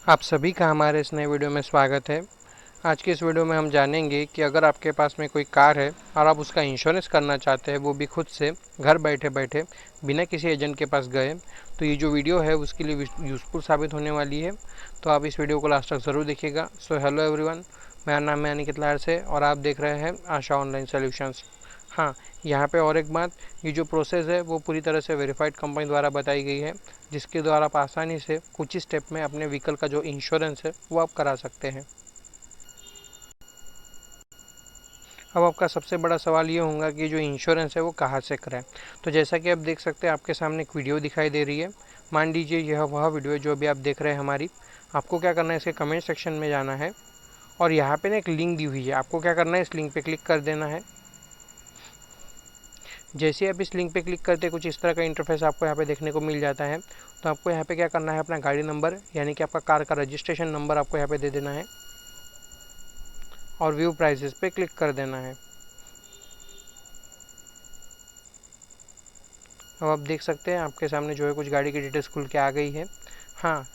आप सभी का हमारे इस नए वीडियो में स्वागत है। आज की इस वीडियो में हम जानेंगे कि अगर आपके पास में कोई कार है और आप उसका इंश्योरेंस करना चाहते हैं, वो भी खुद से घर बैठे बैठे बिना किसी एजेंट के पास गए, तो ये जो वीडियो है उसके लिए यूज़फुल साबित होने वाली है। तो आप इस वीडियो को लास्ट तक ज़रूर देखिएगा। सो हेलो एवरीवन, मेरा नाम है अनिकेत लाड़ से और आप देख रहे हैं आशा ऑनलाइन सोल्यूशंस। हाँ, यहाँ पे और एक बात, ये जो प्रोसेस है वो पूरी तरह से वेरीफाइड कंपनी द्वारा बताई गई है, जिसके द्वारा आप आसानी से कुछ ही स्टेप में अपने व्हीकल का जो इंश्योरेंस है वो आप करा सकते हैं। अब आपका सबसे बड़ा सवाल ये होगा कि जो इंश्योरेंस है वो कहाँ से कराएं। तो जैसा कि आप देख सकते हैं, आपके सामने एक वीडियो दिखाई दे रही है। मान लीजिए यह वह वीडियो है जो अभी आप देख रहे हैं हमारी। आपको क्या करना है, इसके कमेंट सेक्शन में जाना है और यहाँ पे ना एक लिंक दी हुई है। आपको क्या करना है, इस लिंक पे क्लिक कर देना है। जैसे आप इस लिंक पे क्लिक करते कुछ इस तरह का इंटरफेस आपको यहाँ पे देखने को मिल जाता है। तो आपको यहाँ पे क्या करना है, अपना गाड़ी नंबर यानी कि आपका कार का रजिस्ट्रेशन नंबर आपको यहाँ पे दे देना है और व्यू प्राइसेस पे क्लिक कर देना है। अब आप देख सकते हैं आपके सामने जो है कुछ गाड़ी की डिटेल्स खुल के आ गई है। हाँ,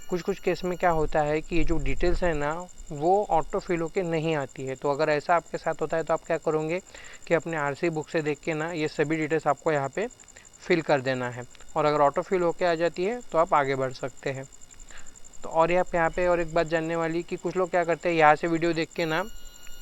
कुछ कुछ केस में क्या होता है कि ये जो डिटेल्स है ना, वो ऑटो फिल होके नहीं आती है। तो अगर ऐसा आपके साथ होता है तो आप क्या करोगे कि अपने आरसी बुक से देख के ना ये सभी डिटेल्स आपको यहाँ पे फिल कर देना है, और अगर ऑटो फिल होके आ जाती है तो आप आगे बढ़ सकते हैं। तो और यहाँ पे और एक बात जानने वाली कि कुछ लोग क्या करते हैं, यहाँ से वीडियो देख के ना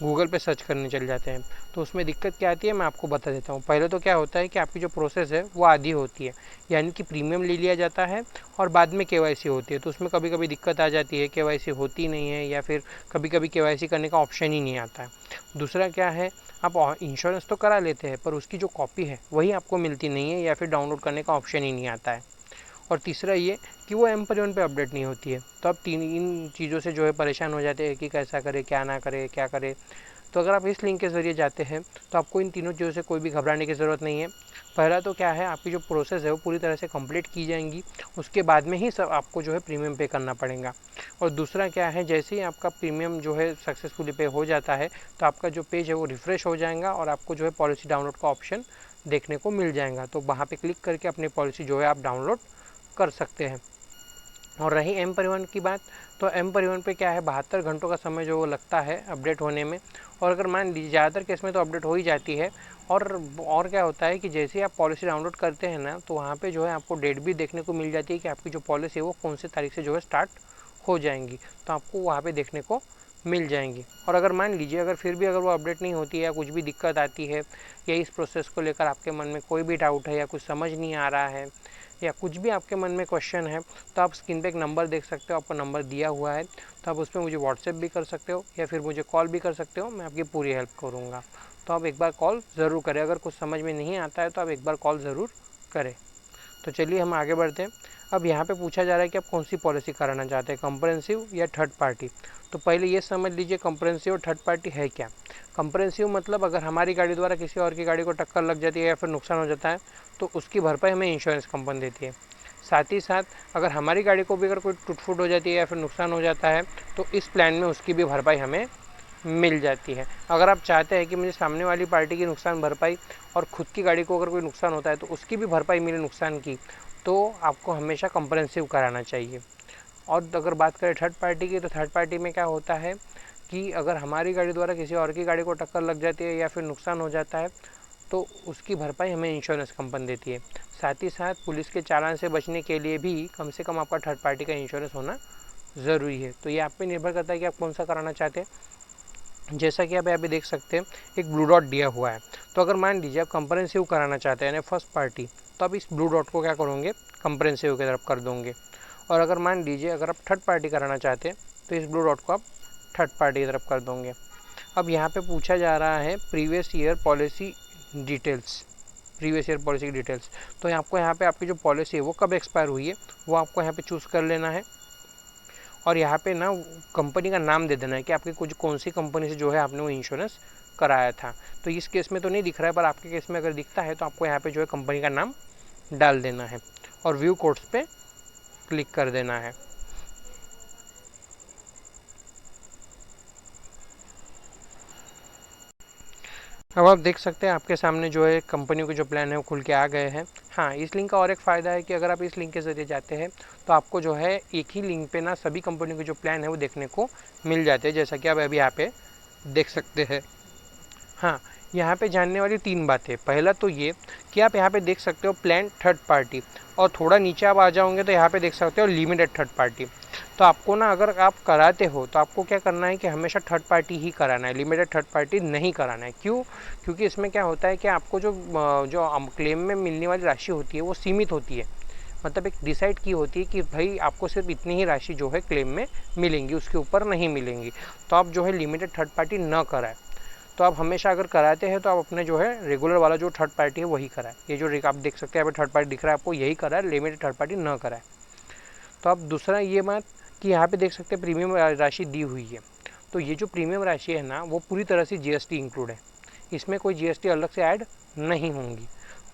गूगल पे सर्च करने चल जाते हैं। तो उसमें दिक्कत क्या आती है मैं आपको बता देता हूँ। पहले तो क्या होता है कि आपकी जो प्रोसेस है वो आधी होती है, यानी कि प्रीमियम ले लिया जाता है और बाद में केवाईसी होती है। तो उसमें कभी कभी दिक्कत आ जाती है, केवाईसी होती नहीं है या फिर कभी कभी केवाईसी करने का ऑप्शन ही नहीं आता है। दूसरा क्या है, आप इंश्योरेंस तो करा लेते हैं पर उसकी जो कॉपी है वही आपको मिलती नहीं है या फिर डाउनलोड करने का ऑप्शन ही नहीं आता है। और तीसरा ये कि वो M परिवहन पे अपडेट नहीं होती है। तो आप इन चीज़ों से जो है परेशान हो जाते हैं कि कैसा करे, क्या ना करे, क्या करे। तो अगर आप इस लिंक के ज़रिए जाते हैं तो आपको इन तीनों चीज़ों से कोई भी घबराने की ज़रूरत नहीं है। पहला तो क्या है, आपकी जो प्रोसेस है वो पूरी तरह से कंप्लीट की जाएंगी, उसके बाद में ही सब आपको जो है प्रीमियम पे करना पड़ेगा। और दूसरा क्या है, जैसे ही आपका प्रीमियम जो है सक्सेसफुली पे हो जाता है तो आपका जो पेज है वो रिफ़्रेश हो जाएगा और आपको जो है पॉलिसी डाउनलोड का ऑप्शन देखने को मिल जाएगा। तो वहाँ पे क्लिक करके अपनी पॉलिसी जो है आप डाउनलोड कर सकते हैं। और रही M परिवहन की बात, तो M परिवहन पे क्या है, 72 घंटों का समय जो वो लगता है अपडेट होने में। और अगर मान लीजिए ज़्यादातर केस में तो अपडेट हो ही जाती है। और क्या होता है कि जैसे ही आप पॉलिसी डाउनलोड करते हैं ना, तो वहाँ पे जो है आपको डेट भी देखने को मिल जाती है कि आपकी जो पॉलिसी है वो कौन सी तारीख से जो है स्टार्ट हो जाएंगी। तो आपको वहाँ पे देखने को मिल जाएंगी। और अगर मान लीजिए अगर फिर भी अगर वो अपडेट नहीं होती है या कुछ भी दिक्कत आती है या इस प्रोसेस को लेकर आपके मन में कोई भी डाउट है या कुछ समझ नहीं आ रहा है या कुछ भी आपके मन में क्वेश्चन है, तो आप स्क्रीन पे एक नंबर देख सकते हो, आपको नंबर दिया हुआ है। तो आप उस पर मुझे व्हाट्सएप भी कर सकते हो या फिर मुझे कॉल भी कर सकते हो, मैं आपकी पूरी हेल्प करूँगा। तो आप एक बार कॉल ज़रूर करें, अगर कुछ समझ में नहीं आता है तो आप एक बार कॉल ज़रूर करें। तो चलिए हम आगे बढ़ते हैं। अब यहाँ पे पूछा जा रहा है कि आप कौन सी पॉलिसी कराना चाहते हैं, कंप्रेहेंसिव या थर्ड पार्टी। तो पहले ये समझ लीजिए कंप्रेहेंसिव और थर्ड पार्टी है क्या। कंप्रेहेंसिव मतलब अगर हमारी गाड़ी द्वारा किसी और की गाड़ी को टक्कर लग जाती है या फिर नुकसान हो जाता है तो उसकी भरपाई हमें इंश्योरेंस कंपनी देती है। साथ ही साथ अगर हमारी गाड़ी को भी अगर कोई टूट फूट हो जाती है या फिर नुकसान हो जाता है तो इस प्लान में उसकी भी भरपाई हमें मिल जाती है। अगर आप चाहते हैं कि मुझे सामने वाली पार्टी की नुकसान भरपाई और खुद की गाड़ी को अगर कोई नुकसान होता है तो उसकी भी भरपाई मिले नुकसान की, तो आपको हमेशा कंप्रेहेंसिव कराना चाहिए। और अगर बात करें थर्ड पार्टी की, तो थर्ड पार्टी में क्या होता है कि अगर हमारी गाड़ी द्वारा किसी और की गाड़ी को टक्कर लग जाती है या फिर नुकसान हो जाता है तो उसकी भरपाई हमें इंश्योरेंस कंपनी देती है। साथ ही साथ पुलिस के चालान से बचने के लिए भी कम से कम आपका थर्ड पार्टी का इंश्योरेंस होना ज़रूरी है। तो ये आप पे निर्भर करता है कि आप कौन सा कराना चाहते हैं। जैसा कि आप यहाँ पे देख सकते हैं एक ब्लू डॉट दिया हुआ है। तो अगर मान लीजिए आप कंप्रेहेंसिव कराना चाहते हैं यानी फर्स्ट पार्टी, तो आप इस ब्लू डॉट को क्या करोगे, कंप्रेहेंसिव की तरफ कर दोगे। और अगर मान लीजिए अगर आप थर्ड पार्टी कराना चाहते हैं तो इस ब्लू डॉट को आप थर्ड पार्टी की तरफ कर दोगे। अब यहाँ पे पूछा जा रहा है previous year policy details, previous year policy की डिटेल्स। तो आपको यहाँ पे आपकी जो पॉलिसी है वो कब एक्सपायर हुई है वो आपको यहाँ पे चूज़ कर लेना है। और यहाँ पे ना कंपनी का नाम दे देना है कि आपकी कुछ कौन सी कंपनी से जो है आपने वो इंश्योरेंस कराया था। तो इस केस में तो नहीं दिख रहा है पर आपके केस में अगर दिखता है तो आपको यहाँ पे जो है कंपनी का नाम डाल देना है और व्यू कोड्स पे क्लिक कर देना है। अब आप देख सकते हैं आपके सामने जो है कंपनी के जो प्लान है वो खुल के आ गए हैं। हाँ, इस लिंक का और एक फ़ायदा है कि अगर आप इस लिंक के ज़रिए जाते हैं तो आपको जो है एक ही लिंक पे ना सभी कंपनियों के जो प्लान है वो देखने को मिल जाते हैं, जैसा कि आप अभी यहाँ पे देख सकते हैं। हाँ, यहाँ पे जानने वाली 3 बातें। पहला तो ये कि आप यहाँ पे देख सकते हो प्लान थर्ड पार्टी, और थोड़ा नीचे आप आ जाओगे तो यहाँ पे देख सकते हो लिमिटेड थर्ड पार्टी। तो आपको ना अगर आप कराते हो तो आपको क्या करना है कि हमेशा थर्ड पार्टी ही कराना है, लिमिटेड थर्ड पार्टी नहीं कराना है। क्यों? क्योंकि इसमें क्या होता है कि आपको जो क्लेम में मिलने वाली राशि होती है वो सीमित होती है। मतलब एक डिसाइड की होती है कि भाई आपको सिर्फ इतनी ही राशि जो है क्लेम में मिलेंगी, उसके ऊपर नहीं मिलेंगी। तो आप जो है लिमिटेड थर्ड पार्टी न कराएं। तो आप हमेशा अगर कराते हैं तो आप अपने जो है रेगुलर वाला जो थर्ड पार्टी है वही कराएं। ये जो आप देख सकते हैं यहाँ पे थर्ड पार्टी दिख रहा है आपको, यही कराएं, लिमिटेड थर्ड पार्टी न कराएं। तो आप दूसरा ये बात कि यहाँ पे देख सकते हैं प्रीमियम राशि दी हुई है। तो ये जो प्रीमियम राशि है ना वो पूरी तरह से जीएसटी इंक्लूड है, इसमें कोई जीएसटी अलग से ऐड नहीं होंगी।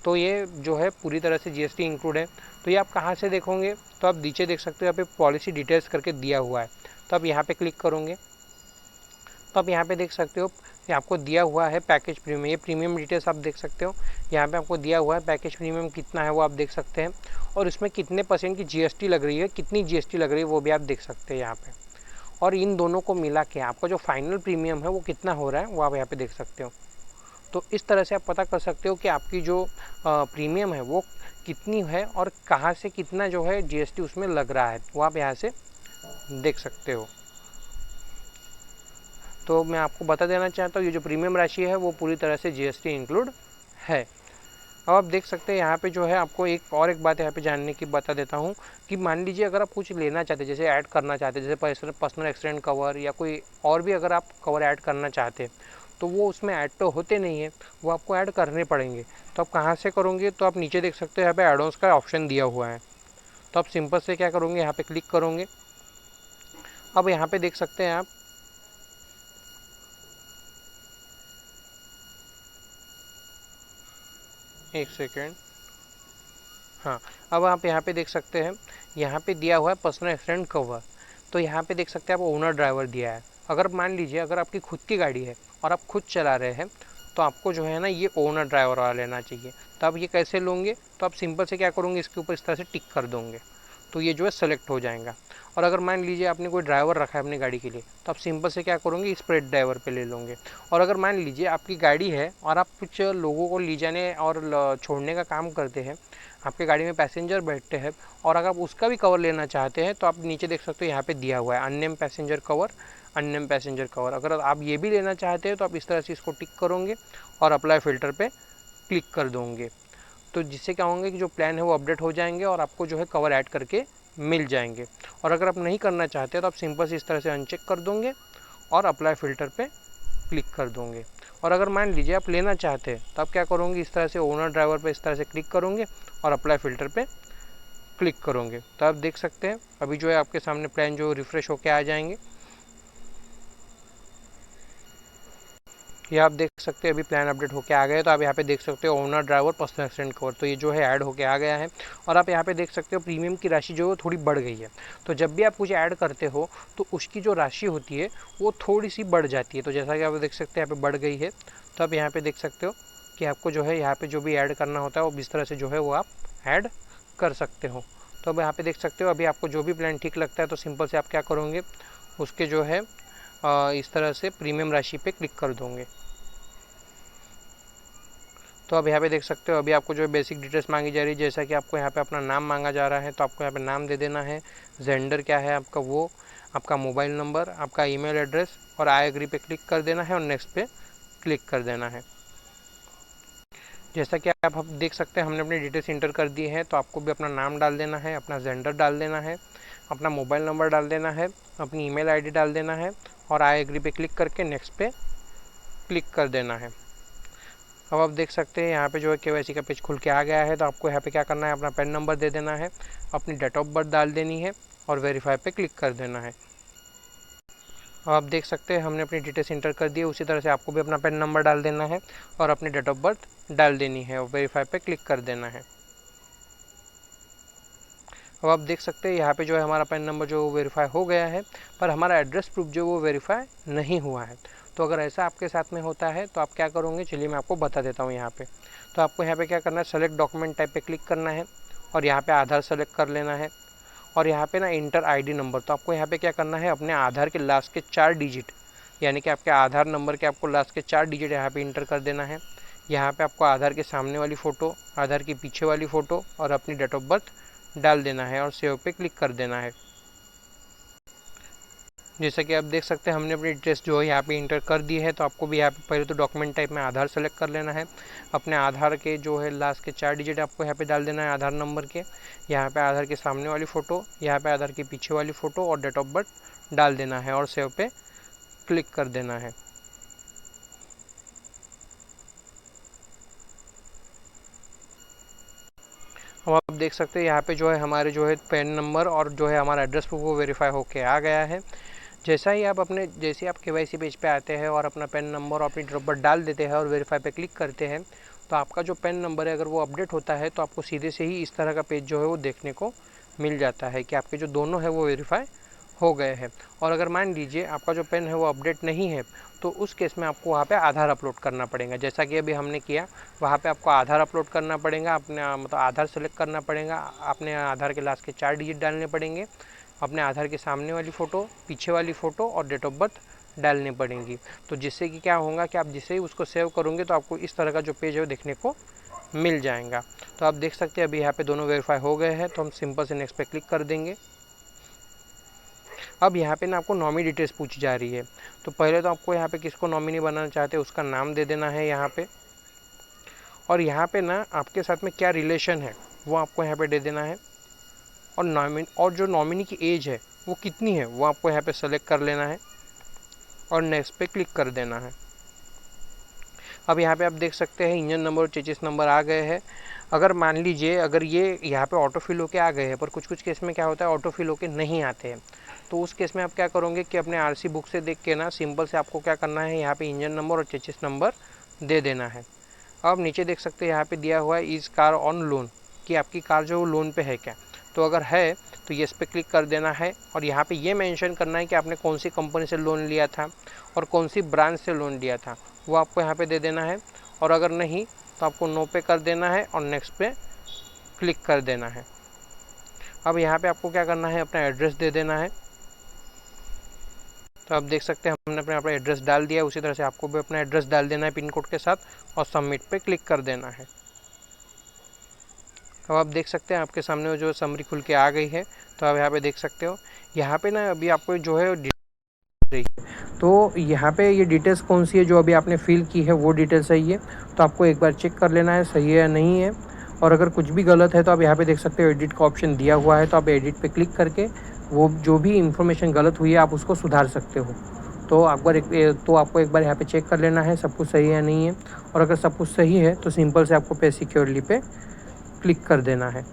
तो ये जो है पूरी तरह से जीएसटी इंक्लूड है। तो ये आप कहाँ से देखोगे? तो आप नीचे देख सकते हो यहाँ पे पॉलिसी डिटेल्स करके दिया हुआ है। तो आप यहाँ पे क्लिक करोगे तो आप यहाँ पे देख सकते हो ये आपको दिया हुआ है पैकेज प्रीमियम। ये प्रीमियम डिटेल्स आप देख सकते हो, यहाँ पे आपको दिया हुआ है पैकेज प्रीमियम कितना है वो आप देख सकते हैं, और इसमें कितने % की जीएसटी लग रही है, कितनी जीएसटी लग रही है वो भी आप देख सकते हैं यहाँ पे। और इन दोनों को मिला के आपका जो फाइनल प्रीमियम है वो कितना हो रहा है वो आप यहाँ पे देख सकते हो। तो इस तरह से आप पता कर सकते हो कि आपकी जो प्रीमियम है वो कितनी है और कहाँ से कितना जो है जीएसटी उसमें लग रहा है वो आप यहाँ से देख सकते हो। तो मैं आपको बता देना चाहता हूँ ये जो प्रीमियम राशि है वो पूरी तरह से जीएसटी इंक्लूड है। अब आप देख सकते हैं यहाँ पे जो है आपको एक बात यहाँ पे जानने की बता देता हूँ कि मान लीजिए अगर आप कुछ लेना चाहते हैं, जैसे ऐड करना चाहते हैं, जैसे पर्सनल एक्सीडेंट कवर या कोई और भी अगर आप कवर ऐड करना चाहते हैं तो वो उसमें ऐड तो होते नहीं है, वो आपको ऐड करने पड़ेंगे। तो आप कहाँ से करोगे? तो आप नीचे देख सकते हो यहाँ पे एडोन्स का ऑप्शन दिया हुआ है। तो आप सिंपल से क्या करोगे, यहाँ पे क्लिक करोगे। अब यहाँ पे देख सकते हैं आप एक सेकेंड, हाँ, अब आप यहाँ पे देख सकते हैं यहाँ पे दिया हुआ है पर्सनल एक्सीडेंट कवर। तो यहाँ पे देख सकते हैं आप ओनर ड्राइवर दिया है। अगर मान लीजिए अगर आपकी खुद की गाड़ी है और आप खुद चला रहे हैं तो आपको जो है ना ये ओनर ड्राइवर वाला लेना चाहिए। तो आप ये कैसे लोगे? तो आप सिंपल से क्या करोगे, इसके ऊपर इस तरह से टिक कर दोगे तो ये जो है सेलेक्ट हो जाएगा। और अगर मान लीजिए आपने कोई ड्राइवर रखा है अपनी गाड़ी के लिए तो आप सिंपल से क्या करोगे, स्प्रेड ड्राइवर पे ले लोगे। और अगर मान लीजिए आपकी गाड़ी है और आप कुछ लोगों को ले जाने और छोड़ने का काम करते हैं, आपके गाड़ी में पैसेंजर बैठते हैं और अगर आप उसका भी कवर लेना चाहते हैं तो आप नीचे देख सकते हो यहाँ पे दिया हुआ है अननेम पैसेंजर कवर, अननेम पैसेंजर कवर। अगर आप ये भी लेना चाहते हैं तो आप इस तरह से इसको टिक करोगे और अप्लाई फ़िल्टर पे क्लिक कर दोगे। तो जिससे क्या होंगे कि जो प्लान है वो अपडेट हो जाएंगे और आपको जो है कवर ऐड करके मिल जाएंगे। और अगर आप नहीं करना चाहते तो आप सिंपल से इस तरह से अनचेक कर दोगे और अप्लाई फ़िल्टर पे क्लिक कर दोगे। और अगर मान लीजिए आप लेना चाहते हैं तो आप क्या करोगे, इस तरह से ओनर ड्राइवर पे इस तरह से क्लिक करोगे और अप्लाई फ़िल्टर पे क्लिक करोगे। तो आप देख सकते हैं अभी जो है आपके सामने प्लान जो रिफ़्रेश होके आ जाएंगे। ये आप देख सकते हैं अभी प्लान अपडेट होके आ गया है। तो आप यहाँ पे देख सकते हो owner driver personal accident cover, तो ये जो है ऐड होके आ गया है। और आप यहाँ पे देख सकते हो प्रीमियम की राशि जो है थोड़ी बढ़ गई है। तो जब भी आप कुछ ऐड करते हो तो उसकी जो राशि होती है वो थोड़ी सी बढ़ जाती है। तो जैसा कि आप देख सकते हैं यहाँ पे बढ़ गई है। तो आप यहाँ पे देख सकते हो कि आपको जो है यहाँ पे जो भी ऐड करना होता है वो इस तरह से जो है वो आप ऐड कर सकते हो। तो अब यहाँ पे देख सकते हो अभी आपको जो भी प्लान ठीक लगता है तो सिंपल से आप क्या करोगे, उसके जो है इस तरह से प्रीमियम राशि पे क्लिक कर दोगे। तो अब यहाँ पे देख सकते हो अभी आपको जो बेसिक डिटेल्स मांगी जा रही है, जैसा कि आपको यहाँ पे अपना नाम मांगा जा रहा है तो आपको यहाँ पे नाम दे देना है, जेंडर क्या है आपका वो, आपका मोबाइल नंबर, आपका ईमेल एड्रेस, और आई एग्री पे क्लिक कर देना है और नेक्स्ट पे क्लिक कर देना है। जैसा कि आप देख सकते हैं हमने अपनी डिटेल्स इंटर कर दी है। तो आपको भी अपना नाम डाल देना है, अपना जेंडर डाल देना है, अपना मोबाइल नंबर डाल देना है, अपनी ईमेल आईडी डाल देना है और आई एग्री पे क्लिक करके नेक्स्ट पे क्लिक कर देना है। अब आप देख सकते हैं यहाँ पे जो है केवाईसी का पेज खुल के आ गया है। तो आपको यहाँ पे क्या करना है, अपना पैन नंबर दे देना है, अपनी डेट ऑफ बर्थ डाल देनी है और वेरीफाई पे क्लिक कर देना है। अब आप देख सकते हैं हमने अपनी डिटेल्स इंटर कर दी है। उसी तरह से आपको भी अपना पैन नंबर डाल देना है और अपनी डेट ऑफ बर्थ डाल देनी है और वेरीफाई पे क्लिक कर देना है। अब आप देख सकते हैं यहाँ पे जो है हमारा पैन नंबर जो वेरीफाई हो गया है, पर हमारा एड्रेस प्रूफ जो वो वेरीफाई नहीं हुआ है। तो अगर ऐसा आपके साथ में होता है तो आप क्या करोगे, चलिए मैं आपको बता देता हूँ यहाँ पे। तो आपको यहाँ पे क्या करना है, सेलेक्ट डॉक्यूमेंट टाइप पे क्लिक करना है और यहाँ पे आधार सेलेक्ट कर लेना है और यहाँ पे ना इंटर आईडी नंबर। तो आपको यहाँ पे क्या करना है, अपने आधार के लास्ट के 4 डिजिट, यानी कि आपके आधार नंबर के आपको लास्ट के 4 डिजिट यहाँ पे इंटर कर देना है। यहाँ पे आपको आधार के सामने वाली फ़ोटो, आधार के पीछे वाली फ़ोटो और अपनी डेट ऑफ बर्थ डाल देना है और सेव पे क्लिक कर देना है। जैसा कि आप देख सकते हैं हमने अपनी डिटेल्स जो है यहाँ पे इंटर कर दी है। तो आपको भी यहाँ पे पहले तो डॉक्यूमेंट टाइप में आधार सेलेक्ट कर लेना है, अपने आधार के जो है लास्ट के 4 डिजिट आपको यहाँ पे डाल देना है आधार नंबर के, यहाँ पे आधार के सामने वाली फ़ोटो, यहाँ पे आधार के पीछे वाली फ़ोटो और डेट ऑफ बर्थ डाल देना है और सेव पे क्लिक कर देना है। अब आप देख सकते हैं यहाँ पे जो है हमारे जो है पैन नंबर और जो है हमारा एड्रेस प्रूफ वो वेरीफाई होके आ गया है। जैसे आप केवाईसी पेज पे आते हैं और अपना पैन नंबर और अपनी डेट ऑफ बर्थ डाल देते हैं और वेरीफाई पे क्लिक करते हैं, तो आपका जो पैन नंबर है अगर वो अपडेट होता है तो आपको सीधे से ही इस तरह का पेज जो है वो देखने को मिल जाता है कि आपके जो दोनों है वो वेरीफाई हो गए हैं। और अगर मान लीजिए आपका जो पेन है वो अपडेट नहीं है, तो उस केस में आपको वहाँ पे आधार अपलोड करना पड़ेगा। जैसा कि अभी हमने किया, वहाँ पे आपको आधार अपलोड करना पड़ेगा, अपने मतलब आधार सेलेक्ट करना पड़ेगा, अपने आधार के लास्ट के 4 डिजिट डालने पड़ेंगे, अपने आधार के सामने वाली फ़ोटो, पीछे वाली फ़ोटो और डेट ऑफ बर्थ डालनी पड़ेंगी। तो जिससे कि क्या होगा कि आप जिससे ही उसको सेव करोगे तो आपको इस तरह का जो पेज है वो देखने को मिल जाएगा। तो आप देख सकते हैं अभी यहाँ पे दोनों वेरीफाई हो गए हैं, तो हम सिंपल से नेक्स्ट पे क्लिक कर देंगे। अब यहाँ पे ना आपको नॉमिनी डिटेल्स पूछी जा रही है। तो पहले तो आपको यहाँ पे किसको नॉमिनी बनाना चाहते हैं उसका नाम दे देना है यहाँ पे, और यहाँ पे ना आपके साथ में क्या रिलेशन है वो आपको यहाँ पे दे देना है, और जो नॉमिनी की एज है वो कितनी है वो आपको यहाँ पे सेलेक्ट कर लेना है और नेक्स्ट पे क्लिक कर देना है। अब यहाँ पे आप देख सकते हैं इंजन नंबर और चेसिस नंबर आ गए हैं। अगर मान लीजिए अगर ये यहाँ पे ऑटो फिल होके आ गए हैं, पर कुछ केस में क्या होता है ऑटो फिल होके नहीं आते हैं, तो उस केस में आप क्या करोगे कि अपने आरसी बुक से देख के ना सिंपल से आपको क्या करना है, यहाँ पे इंजन नंबर और चेसिस नंबर दे देना है। अब नीचे देख सकते हैं यहाँ पे दिया हुआ है इस कार ऑन लोन, कि आपकी कार जो लोन पे है क्या। तो अगर है तो येस पे क्लिक कर देना है और यहाँ पे ये मेंशन करना है कि आपने कौन सी कंपनी से लोन लिया था और कौन सी ब्रांच से लोन लिया था, वो आपको यहाँ पे दे देना है। और अगर नहीं तो आपको नो पे कर देना है और नेक्स्ट पे क्लिक कर देना है। अब यहाँ पे आपको क्या करना है, अपना एड्रेस दे देना है। तो आप देख सकते हैं हमने अपना एड्रेस डाल दिया, उसी तरह से आपको भी अपना एड्रेस डाल देना है पिन कोड के साथ और सबमिट पे क्लिक कर देना है। अब आप देख सकते हैं आपके सामने जो समरी खुल के आ गई है। तो आप यहाँ पे देख सकते हो, यहाँ पे ना अभी आपको जो है तो यहाँ पे ये डिटेल्स कौन सी है जो अभी आपने फिल की है वो डिटेल सही है, तो आपको एक बार चेक कर लेना है सही है या नहीं है। और अगर कुछ भी गलत है तो आप यहाँ पे देख सकते हो एडिट का ऑप्शन दिया हुआ है, तो आप एडिट पे क्लिक करके वो जो भी इंफॉर्मेशन गलत हुई है आप उसको सुधार सकते हो। तो आपको एक बार यहाँ पे चेक कर लेना है सब कुछ सही है या नहीं है, और अगर सब कुछ सही है तो सिंपल से आपको पे सिक्योरली पे क्लिक कर देना है।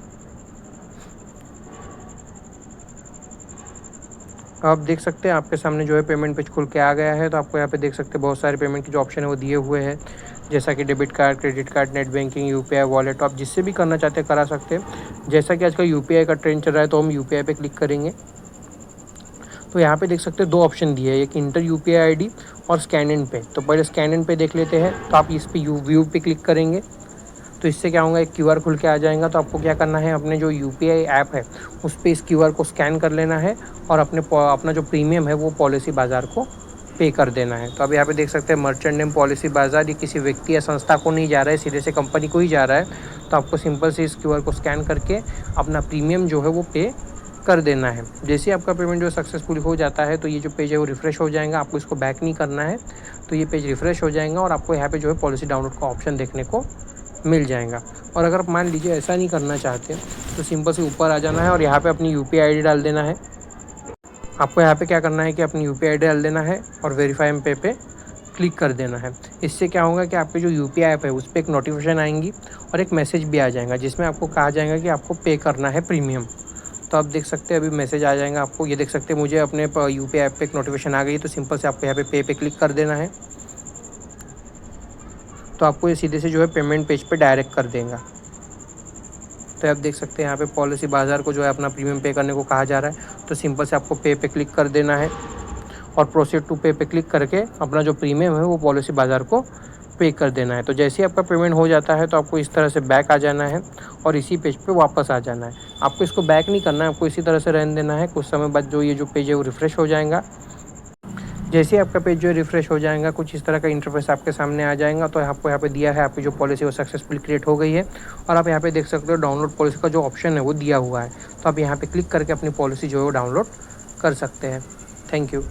आप देख सकते हैं आपके सामने जो है पेमेंट पेज खुल के आ गया है। तो आपको यहाँ पे देख सकते हैं बहुत सारे पेमेंट के जो ऑप्शन है वो दिए हुए हैं, जैसा कि debit card, credit card, net banking, UPI, wallet. आप जिससे भी करना चाहते हैं करा सकते हैं। जैसा कि आजकल यूपीआई का ट्रेंड चल रहा है तो हम यूपीआई पे क्लिक करेंगे। तो यहाँ पे देख सकते हैं 2 ऑप्शन दिए है, एक इंटर यूपीआई आईडी और स्कैन इन पे। तो पहले स्कैन इन पे देख लेते हैं। तो आप इस पे व्यू पे क्लिक करेंगे तो इससे क्या होगा, एक क्यूआर खुल के आ जाएगा। तो आपको क्या करना है, अपने जो यूपीआई ऐप है उस पर इस क्यूआर को स्कैन कर लेना है और अपना जो प्रीमियम है वो पॉलिसी बाज़ार को पे कर देना है। तो अब यहाँ पे देख सकते हैं मर्चेंट नेम पॉलिसी बाज़ार, ये किसी व्यक्ति या संस्था को नहीं जा रहा है, सीधे से कंपनी को ही जा रहा है। तो आपको सिंपल से इस क्यूआर को स्कैन करके अपना प्रीमियम जो है वो पे कर देना है। जैसे आपका पेमेंट जो सक्सेसफुल हो जाता है तो ये जो पेज है वो रिफ्रेश हो जाएगा। आपको इसको बैक नहीं करना है, तो ये पेज रिफ्रेश हो जाएगा और आपको यहाँ पे जो है पॉलिसी डाउनलोड का ऑप्शन देखने को मिल जाएगा। और अगर मान लीजिए ऐसा नहीं करना चाहते तो सिंपल से ऊपर आ जाना है और यहाँ पे अपनी यूपीआई आईडी डाल देना है। आपको यहाँ पे क्या करना है कि अपनी यूपीआई आईडी डाल देना है और वेरीफाई एम पे क्लिक कर देना है। इससे क्या होगा कि आपके जो यूपीआई ऐप है उस पर एक नोटिफिकेशन आएंगी और एक मैसेज भी आ जाएगा जिसमें आपको कहा जाएगा कि आपको पे करना है प्रीमियम। तो आप देख सकते हैं अभी मैसेज आ जाएगा आपको, ये देख सकते हैं मुझे अपने यूपीआई ऐप पे एक नोटिफिकेशन आ गई। तो सिंपल से आपको यहाँ पे क्लिक कर देना है। तो आपको ये सीधे से जो है पेमेंट पेज पे डायरेक्ट कर देगा। तो आप देख सकते हैं यहाँ पे पॉलिसी बाज़ार को जो है अपना प्रीमियम पे करने को कहा जा रहा है। तो सिंपल से आपको पे क्लिक कर देना है और प्रोसीड टू पे पे क्लिक करके अपना जो प्रीमियम है वो पॉलिसी बाज़ार को पे कर देना है। तो जैसे ही आपका पेमेंट हो जाता है तो आपको इस तरह से बैक आ जाना है और इसी पेज पे वापस आ जाना है। आपको इसको बैक नहीं करना है, आपको इसी तरह से रहने देना है। कुछ समय बाद जो ये जो पेज है वो रिफ़्रेश हो जाएगा। जैसे ही आपका पेज जो है रिफ्रेश हो जाएगा, कुछ इस तरह का इंटरफेस आपके सामने आ जाएगा। तो आपको यहाँ पे दिया है आपकी जो पॉलिसी वो सक्सेसफुली क्रिएट हो गई है और आप यहाँ पे देख सकते हो डाउनलोड पॉलिसी का जो ऑप्शन है वो दिया हुआ है। तो आप यहाँ पे क्लिक करके अपनी पॉलिसी जो है वो डाउनलोड कर सकते हैं। Thank you.